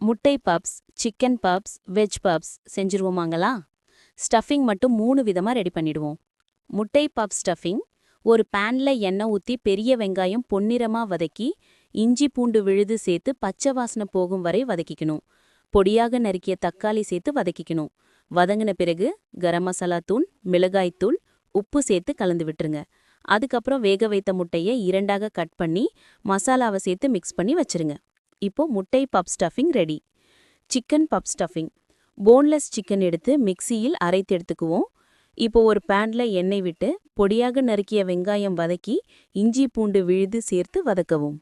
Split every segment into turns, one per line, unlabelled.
முட்டை puffs, chicken puffs, veg puffs செஞ்சிருவோமாங்களா? Stuffing மட்டும் 3 விதமா ரெடி பண்ணிடுவோம். முட்டை பப்ஸ் ஸ்டஃபிங். ஒரு பேன்ல எண்ணெய் ஊற்றி பெரிய வெங்காயம் பொன்னிறமா வதக்கி இஞ்சி பூண்டு விழுது சேர்த்து பச்சை வாசனை போகும் வரை வதக்கிக்கணும். பொடியாக நறுக்கிய தக்காளி சேர்த்து வதக்கிக்கணும். வதங்கின பிறகு கரம் மசாலா தூள், மிளகாய் தூள், உப்பு சேர்த்து கலந்து விட்டுருங்க. அதுக்கப்புறம் வேக வைத்த முட்டையை 2ஆக கட் பண்ணி மசாலாவை சேர்த்து மிக்ஸ் பண்ணி வச்சிருங்க. இப்போ முட்டை பப் stuffing ready. Chicken puff stuffing. Boneless chicken எடுத்து மிக்சியில் அரைத்து எடுத்துக்குவோம். இப்போ ஒரு பேன்ல எண்ணெய் விட்டு பொடியாக நறுக்கிய வெங்காயம் வதக்கி இஞ்சி பூண்டு விழுது சேர்த்து வதக்கவும்.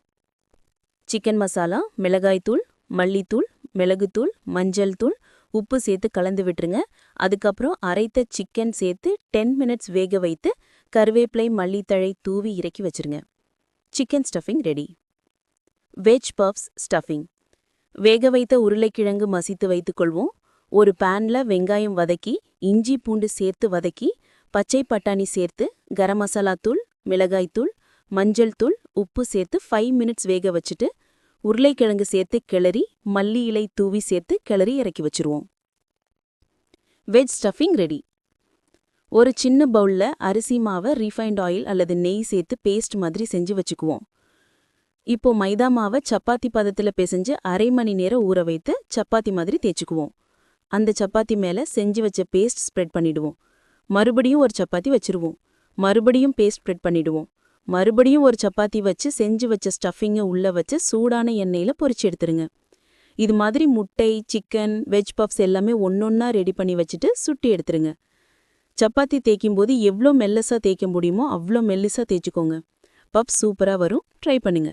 சிக்கன் மசாலா, மிளகாய்த்தூள், மல்லித்தூள், மிளகுத்தூள், மஞ்சள் தூள், உப்பு சேர்த்து கலந்து விட்டுருங்க. அதுக்கப்புறம் அரைத்த சிக்கன் சேர்த்து 10 மினிட்ஸ் வேக வைத்து கருவேப்பிலை மல்லித்தழை தூவி இறக்கி வச்சிருங்க. Chicken stuffing ready. Veg puffs stuffing. வேக வைத்த உருளைக்கிழங்கு மசித்து வைத்துக்கொள்வோம். ஒரு பேன்ல வெங்காயம் வதக்கி இஞ்சி பூண்டு சேர்த்து வதக்கி பச்சை பட்டாணி சேர்த்து கரம் மசாலா தூள், மிளகாய்த்தூள், மஞ்சள் தூள், உப்பு சேர்த்து 5 மினிட்ஸ் வேக வச்சுட்டு உருளைக்கிழங்கு சேர்த்து கிளறி மல்லி இலை தூவி சேர்த்து கிளறி இறக்கி வச்சிருவோம். Veg stuffing ready. ஒரு சின்ன பவுல்ல அரிசி மாவை ரீஃபைண்ட் ஆயில் அல்லது நெய் சேர்த்து பேஸ்ட் மாதிரி செஞ்சு வச்சுக்குவோம். இப்போ மைதா மாவை சப்பாத்தி பதத்துல பிசைஞ்சு 1/2 மணி நேரம் ஊற வைத்து சப்பாத்தி மாதிரி தேய்ச்சிக்குவோம். அந்த சப்பாத்தி மேல செஞ்சு வச்ச பேஸ்ட் ஸ்ப்ரெட் பண்ணிடுவோம். மறுபடியும் ஒரு சப்பாத்தி வச்சிருவோம். மறுபடியும் பேஸ்ட் ஸ்ப்ரெட் பண்ணிடுவோம். மறுபடியும் ஒரு சப்பாத்தி வச்சு செஞ்சு வச்ச ஸ்டஃபிங்கை உள்ள வச்சு சூடான எண்ணெயில பொரிச்சு எடுத்துருங்க. இது மாதிரி முட்டை, சிக்கன், வெஜ் பப்ஸ் எல்லாமே ஒன்னொன்னா ரெடி பண்ணி வச்சுட்டு சுட்டி எடுத்துருங்க. சப்பாத்தி தேய்க்கும் போது எவ்வளோ மெல்லஸா தேய்க்க முடியுமோ அவ்வளோ மெல்லிசா தேய்ச்சிக்கோங்க. பப்ஸ் சூப்பரா வரும். ட்ரை பண்ணுங்க.